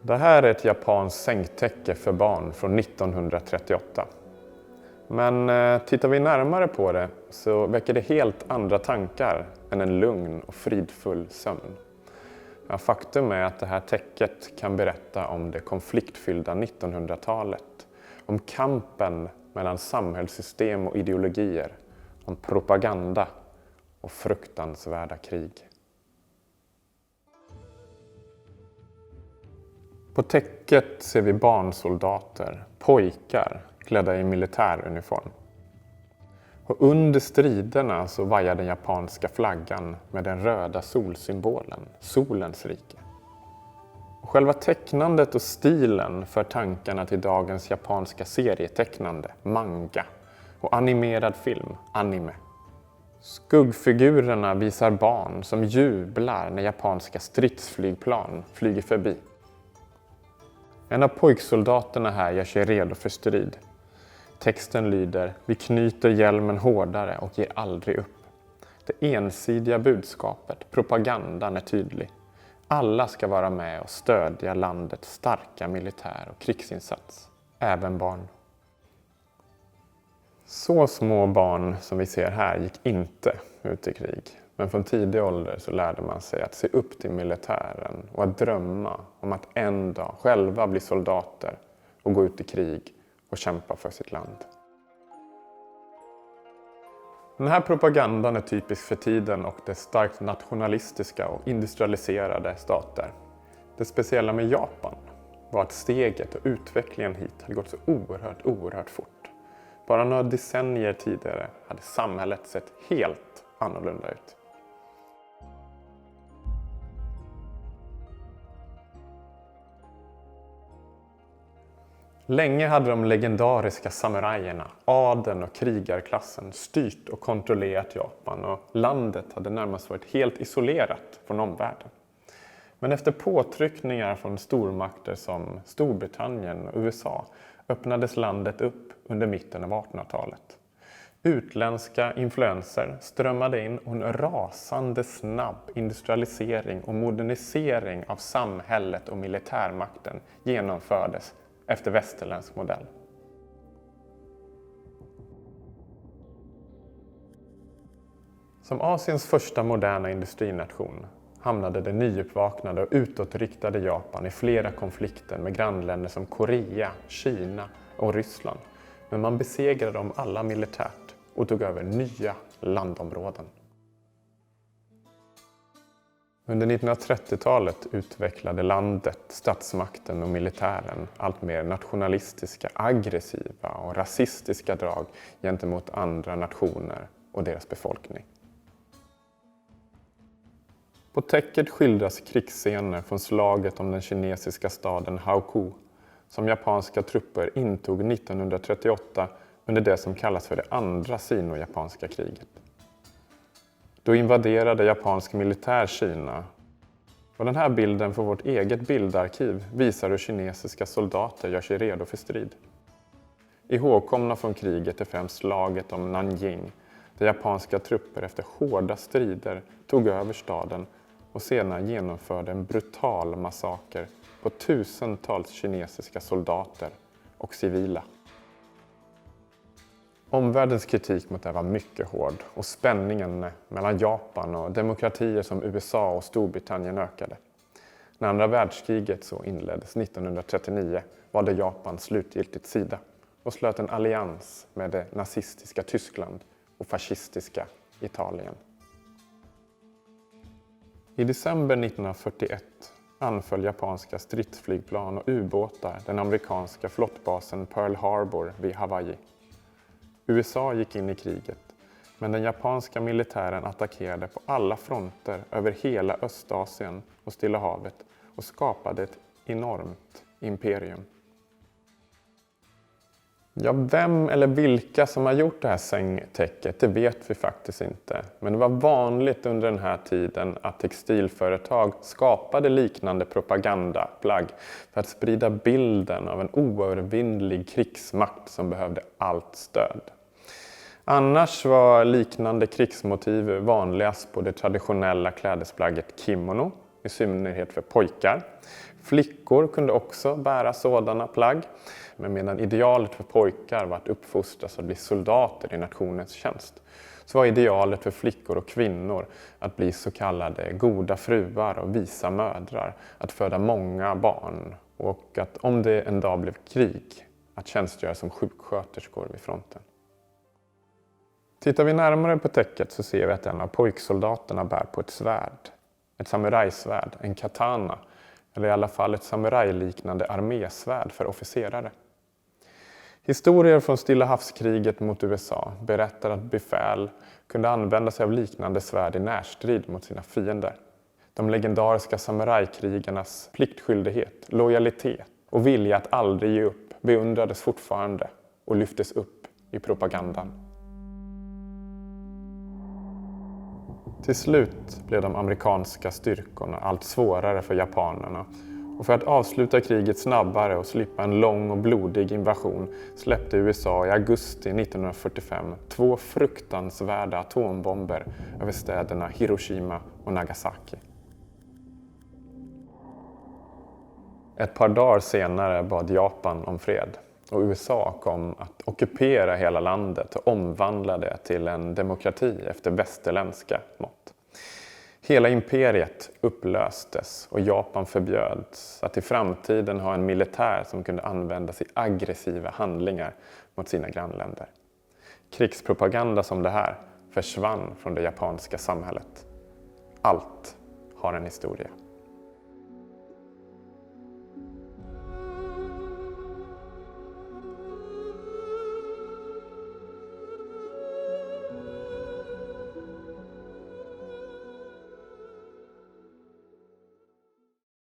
Det här är ett japanskt sängtäcke för barn från 1938. Men tittar vi närmare på det så väcker det helt andra tankar än en lugn och fridfull sömn. Ja, faktum är att det här täcket kan berätta om det konfliktfyllda 1900-talet, om kampen mellan samhällssystem och ideologier, om propaganda och fruktansvärda krig. På täcket ser vi barnsoldater, pojkar klädda i militäruniform. Och under striderna så vajar den japanska flaggan med den röda solsymbolen, solens rike. Och själva tecknandet och stilen för tankarna till dagens japanska serietecknande, manga, och animerad film, anime. Skuggfigurerna visar barn som jublar när japanska stridsflygplan flyger förbi. En av pojksoldaterna här gör sig redo för strid. Texten lyder: "Vi knyter hjälmen hårdare och ger aldrig upp." Det ensidiga budskapet, propagandan, är tydlig. Alla ska vara med och stödja landets starka militär- och krigsinsats, även barn. Så små barn som vi ser här gick inte ut i krig. Men från tidig ålder så lärde man sig att se upp till militären och att drömma om att en dag själva bli soldater och gå ut i krig och kämpa för sitt land. Den här propagandan är typisk för tiden och dess starkt nationalistiska och industrialiserade stater. Det speciella med Japan var att steget och utvecklingen hit hade gått så oerhört fort. Bara några decennier tidigare hade samhället sett helt annorlunda ut. Länge hade de legendariska samurajerna, adeln och krigarklassen styrt och kontrollerat Japan, och landet hade närmast varit helt isolerat från omvärlden. Men efter påtryckningar från stormakter som Storbritannien och USA öppnades landet upp under mitten av 1800-talet. Utländska influenser strömmade in och en rasande snabb industrialisering och modernisering av samhället och militärmakten genomfördes efter västerländsk modell. Som Asiens första moderna industrination hamnade det nyuppvaknade och utåtriktade Japan i flera konflikter med grannländer som Korea, Kina och Ryssland. Men man besegrade dem alla militärt och tog över nya landområden. Under 1930-talet utvecklade landet, statsmakten och militären allt mer nationalistiska, aggressiva och rasistiska drag gentemot andra nationer och deras befolkning. På täcket skildras krigsscener från slaget om den kinesiska staden Haokou som japanska trupper intog 1938 under det som kallas för det andra sino-japanska kriget. Då invaderade japansk militär Kina, och den här bilden från vårt eget bildarkiv visar hur kinesiska soldater gör sig redo för strid. Ihågkomna från kriget är främst slaget om Nanjing, där japanska trupper efter hårda strider tog över staden och senare genomförde en brutal massaker på tusentals kinesiska soldater och civila. Omvärldens kritik mot det var mycket hård och spänningen mellan Japan och demokratier som USA och Storbritannien ökade. När andra världskriget så inleddes 1939 valde Japan slutgiltigt sida och slöt en allians med det nazistiska Tyskland och fascistiska Italien. I december 1941 anföll japanska stridsflygplan och ubåtar den amerikanska flottbasen Pearl Harbor vid Hawaii. USA gick in i kriget, men den japanska militären attackerade på alla fronter över hela Östasien och Stilla havet och skapade ett enormt imperium. Ja, vem eller vilka som har gjort det här sängtäcket, det vet vi faktiskt inte. Men det var vanligt under den här tiden att textilföretag skapade liknande propagandaplagg för att sprida bilden av en oövervinnlig krigsmakt som behövde allt stöd. Annars var liknande krigsmotiv vanligast på det traditionella klädesplagget kimono, i synnerhet för pojkar. Flickor kunde också bära sådana plagg, men medan idealet för pojkar var att uppfostras och bli soldater i nationens tjänst, så var idealet för flickor och kvinnor att bli så kallade goda fruar och visa mödrar, att föda många barn och att om det en dag blev krig, att tjänstgöra som sjuksköterskor vid fronten. Tittar vi närmare på täcket så ser vi att en av pojksoldaterna bär på ett svärd, ett samurajsvärd, en katana, eller i alla fall ett samurajliknande armésvärd för officerare. Historier från Stilla havskriget mot USA berättar att befäl kunde använda sig av liknande svärd i närstrid mot sina fiender. De legendariska samurajkrigarnas pliktskyldighet, lojalitet och vilja att aldrig ge upp beundrades fortfarande och lyftes upp i propagandan. Till slut blev de amerikanska styrkorna allt svårare för japanerna, och för att avsluta kriget snabbare och slippa en lång och blodig invasion släppte USA i augusti 1945 2 fruktansvärda atombomber över städerna Hiroshima och Nagasaki. Ett par dagar senare bad Japan om fred, och USA kom att ockupera hela landet och omvandla det till en demokrati efter västerländska mått. Hela imperiet upplöstes och Japan förbjöds att i framtiden ha en militär som kunde användas i aggressiva handlingar mot sina grannländer. Krigspropaganda som det här försvann från det japanska samhället. Allt har en historia.